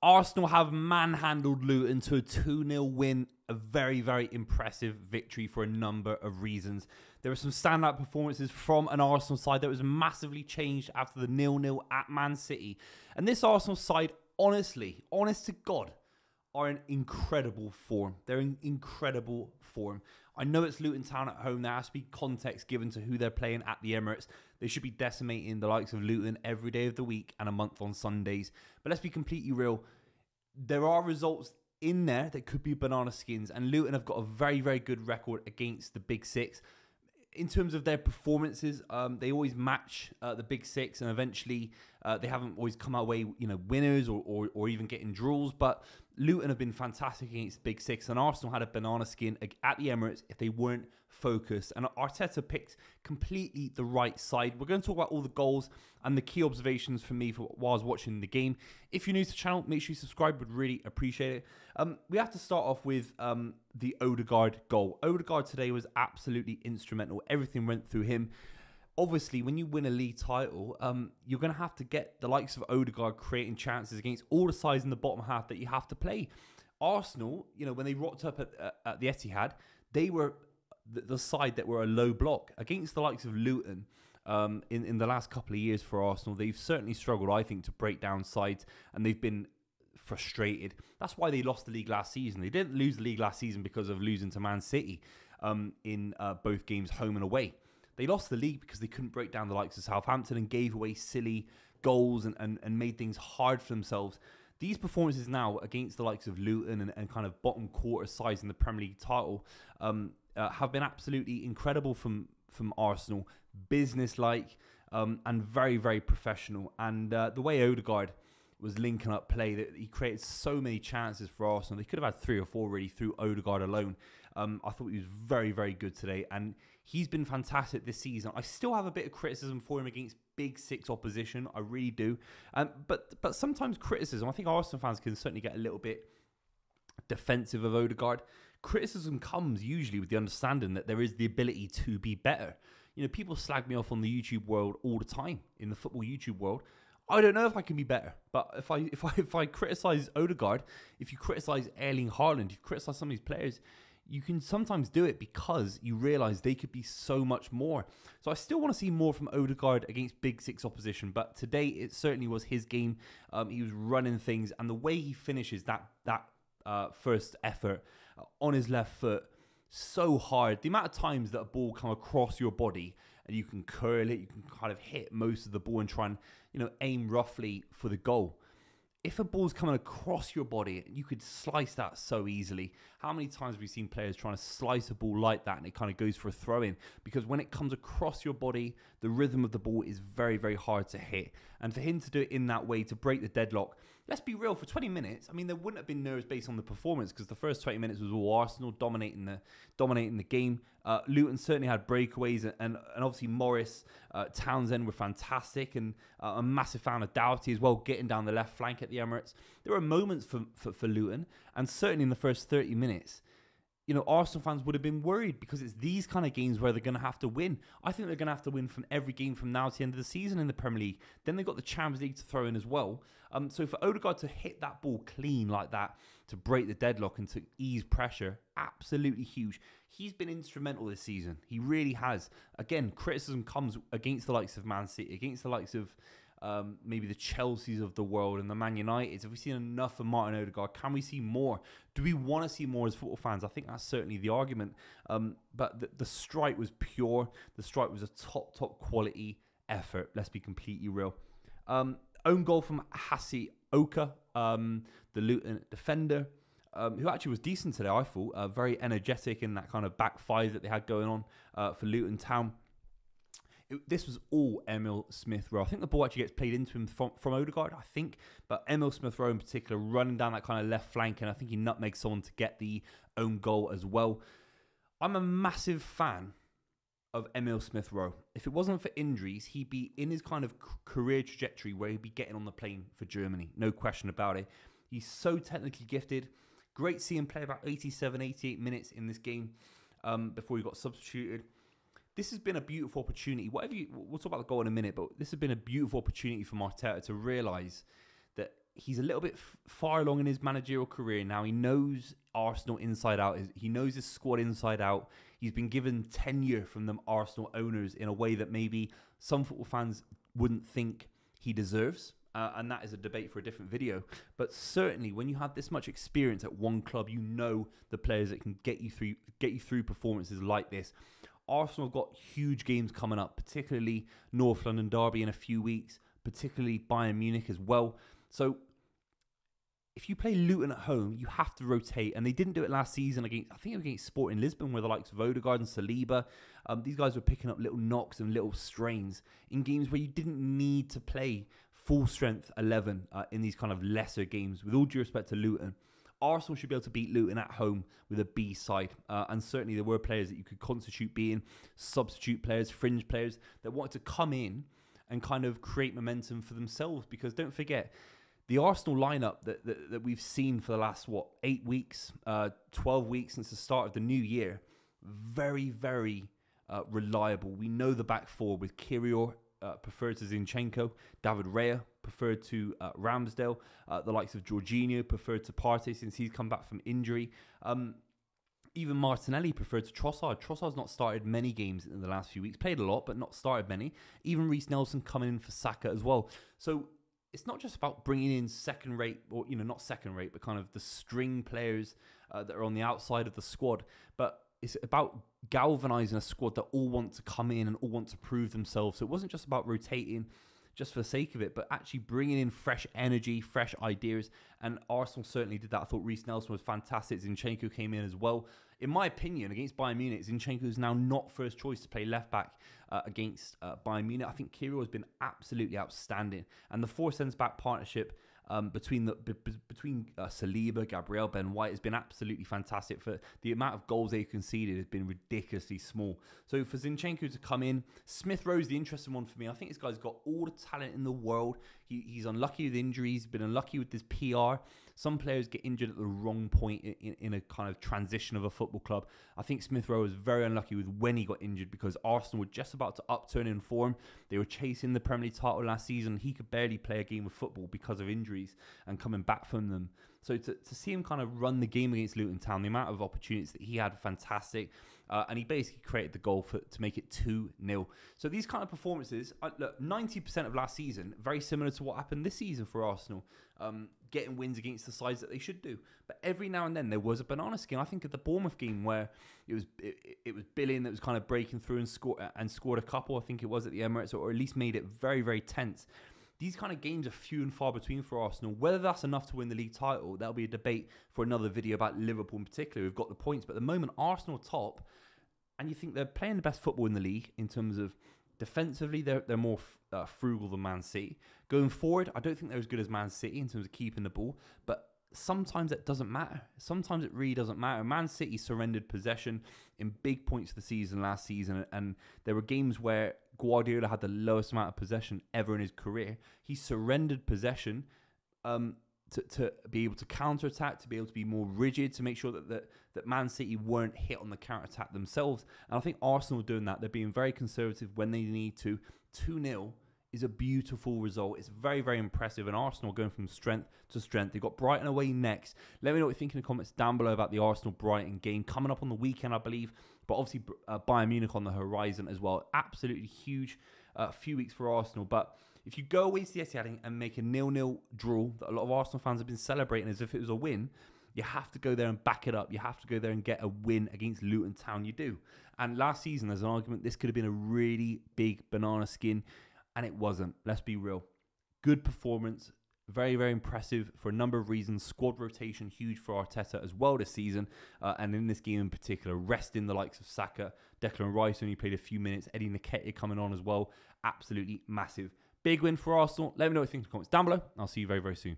Arsenal have manhandled Luton to a 2-0 win. A very, very impressive victory for a number of reasons. There were some standout performances from an Arsenal side that was massively changed after the 0-0 at Man City. And this Arsenal side, honestly, honest to God, are in incredible form. They're in incredible form. I know it's Luton Town at home. There has to be context given to who they're playing at the Emirates. They should be decimating the likes of Luton every day of the week and a month on Sundays. But let's be completely real. There are results in there that could be banana skins. And Luton have got a very, very good record against the Big Six. In terms of their performances, they always match the Big Six, and eventually they haven't always come away, winners or even getting draws. But Luton have been fantastic against the Big Six, and Arsenal had a banana skin at the Emirates if they weren't focused. And Arteta picked completely the right side. We're going to talk about all the goals and the key observations for me while I was watching the game. If you're new to the channel, make sure you subscribe. Would really appreciate it. We have to start off with the Odegaard goal. Odegaard today was absolutely instrumental. Everything went through him. Obviously, when you win a league title, you're going to have to get the likes of Odegaard creating chances against all the sides in the bottom half that you have to play. Arsenal, when they rocked up at the Etihad, they were the side that were a low block. Against the likes of Luton, in the last couple of years for Arsenal, they've certainly struggled, I think, to break down sides, and they've been frustrated. That's why they lost the league last season. They didn't lose the league last season because of losing to Man City in both games, home and away. They lost the league because they couldn't break down the likes of Southampton and gave away silly goals and made things hard for themselves. These performances now against the likes of Luton and kind of bottom quarter sides in the Premier League title have been absolutely incredible from Arsenal. Business-like and very, very professional. And the way Odegaard was linking up play, that he created so many chances for Arsenal. They could have had 3 or 4 really through Odegaard alone. I thought he was very, very good today, and he's been fantastic this season. I still have a bit of criticism for him against Big Six opposition. I really do. But sometimes criticism, I think Arsenal fans can certainly get a little bit defensive of Odegaard. Criticism comes usually with the understanding that there is the ability to be better. People slag me off on the YouTube world all the time, in the football YouTube world. I don't know if I can be better, but if I criticize Odegaard, if you criticize Erling Haaland, you criticize some of these players, you can sometimes do it because you realize they could be so much more. So I still want to see more from Odegaard against Big Six opposition, but today it certainly was his game. He was running things, and the way he finishes that first effort on his left foot, so hard. The amount of times that a ball come across your body and you can curl it, you can kind of hit most of the ball and try and aim roughly for the goal. If a ball's coming across your body, you could slice that so easily. How many times have we seen players trying to slice a ball like that and it kind of goes for a throw-in? Because when it comes across your body, the rhythm of the ball is very, very hard to hit. And for him to do it in that way, to break the deadlock, let's be real, for 20 minutes, I mean, there wouldn't have been nerves based on the performance because the first 20 minutes was all Arsenal dominating the game. Luton certainly had breakaways, and obviously Morris, Townsend were fantastic, and a massive fan of Doughty as well, getting down the left flank at the Emirates. There were moments for Luton, and certainly in the first 30 minutes, Arsenal fans would have been worried because it's these kind of games where they're going to have to win. I think they're going to have to win from every game from now to the end of the season in the Premier League. Then they've got the Champions League to throw in as well. So for Odegaard to hit that ball clean like that, to break the deadlock and to ease pressure, absolutely huge. He's been instrumental this season. He really has. Again, criticism comes against the likes of Man City, against the likes of maybe the Chelseas of the world and the Man Uniteds. Have we seen enough of Martin Odegaard? Can we see more? Do we want to see more as football fans? I think that's certainly the argument. But the strike was pure. The strike was a top quality effort. Let's be completely real. Own goal from Hassi Oka, the Luton defender, who actually was decent today, I thought. Very energetic in that kind of back five that they had going on for Luton Town. This was all Emil Smith-Rowe. I think the ball actually gets played into him from Odegaard, I think. But Emil Smith-Rowe in particular, running down that kind of left flank, and I think he nutmegged someone to get the own goal as well. I'm a massive fan of Emil Smith-Rowe. If it wasn't for injuries, he'd be in his kind of career trajectory where he'd be getting on the plane for Germany. No question about it. He's so technically gifted. Great to see him play about 87, 88 minutes in this game before he got substituted. This has been a beautiful opportunity. We'll talk about the goal in a minute, but this has been a beautiful opportunity for Arteta to realise that he's a little bit far along in his managerial career now. He knows Arsenal inside out. He knows his squad inside out. He's been given tenure from the Arsenal owners in a way that maybe some football fans wouldn't think he deserves. And that is a debate for a different video. But certainly, when you have this much experience at one club, you know the players that can get you through performances like this. Arsenal have got huge games coming up, particularly North London Derby in a few weeks, particularly Bayern Munich as well. So if you play Luton at home, you have to rotate. And they didn't do it last season against Sporting Lisbon, where the likes of Odegaard and Saliba, these guys were picking up little knocks and little strains in games where you didn't need to play full strength 11 in these kind of lesser games. With all due respect to Luton, Arsenal should be able to beat Luton at home with a B side. And certainly there were players that you could constitute being substitute players, fringe players that wanted to come in and kind of create momentum for themselves. Because don't forget, the Arsenal lineup that we've seen for the last, 8 weeks, 12 weeks since the start of the new year, very, very reliable. We know the back four with Kirill, preferred to Zinchenko, David Raya preferred to Ramsdale, the likes of Jorginho preferred to Partey since he's come back from injury. Even Martinelli preferred to Trossard. Trossard's not started many games in the last few weeks, played a lot, but not started many. Even Reece Nelson coming in for Saka as well. So it's not just about bringing in second-rate, or not second-rate, but kind of the string players that are on the outside of the squad, but it's about galvanizing a squad that all want to come in and all want to prove themselves. So it wasn't just about rotating just for the sake of it, but actually bringing in fresh energy, fresh ideas. And Arsenal certainly did that. I thought Reece Nelson was fantastic. Zinchenko came in as well. In my opinion, against Bayern Munich, Zinchenko is now not first choice to play left back against Bayern Munich. I think Kirill has been absolutely outstanding. And the four centre-back partnership between Saliba, Gabriel, Ben White has been absolutely fantastic. For the amount of goals they conceded has been ridiculously small. So for Zinchenko to come in, Smith Rowe is the interesting one for me. I think this guy's got all the talent in the world. He's unlucky with injuries, been unlucky with his PR. Some players get injured at the wrong point in a kind of transition of a football club. I think Smith Rowe was very unlucky with when he got injured, because Arsenal were just about to upturn in form. They were chasing the Premier League title last season. He could barely play a game of football because of injuries and coming back from them. So to see him kind of run the game against Luton Town, the amount of opportunities that he had, fantastic. And he basically created the goal to make it 2-0. So these kind of performances, look, 90% of last season, very similar to what happened this season for Arsenal. Getting wins against the sides that they should do. But every now and then there was a banana skin. I think at the Bournemouth game where it was Billing that was kind of breaking through and scored a couple, I think it was at the Emirates, or at least made it very, very tense. These kind of games are few and far between for Arsenal. Whether that's enough to win the league title, that'll be a debate for another video about Liverpool in particular. We've got the points, but at the moment, Arsenal top, and you think they're playing the best football in the league in terms of defensively, they're more frugal than Man City. Going forward, I don't think they're as good as Man City in terms of keeping the ball, but sometimes it doesn't matter. Sometimes it really doesn't matter. Man City surrendered possession in big points of the season last season, and there were games where Guardiola had the lowest amount of possession ever in his career. He surrendered possession to be able to counter-attack, to be able to be more rigid, to make sure that Man City weren't hit on the counter-attack themselves. And I think Arsenal are doing that. They're being very conservative when they need to. 2-0 is a beautiful result. It's very, very impressive. And Arsenal going from strength to strength. They've got Brighton away next. Let me know what you think in the comments down below about the Arsenal-Brighton game. Coming up on the weekend, I believe. But obviously, Bayern Munich on the horizon as well. Absolutely huge few weeks for Arsenal. But if you go away to the Etihad and make a 0-0 draw that a lot of Arsenal fans have been celebrating as if it was a win, you have to go there and back it up. You have to go there and get a win against Luton Town. You do. And last season, there's an argument this could have been a really big banana skin, and it wasn't. Let's be real. Good performance. Very, very impressive for a number of reasons. Squad rotation, huge for Arteta as well this season. And in this game in particular, resting the likes of Saka. Declan Rice only played a few minutes. Eddie Nketiah coming on as well. Absolutely massive. Big win for Arsenal. Let me know what you think in the comments down below. I'll see you very, very soon.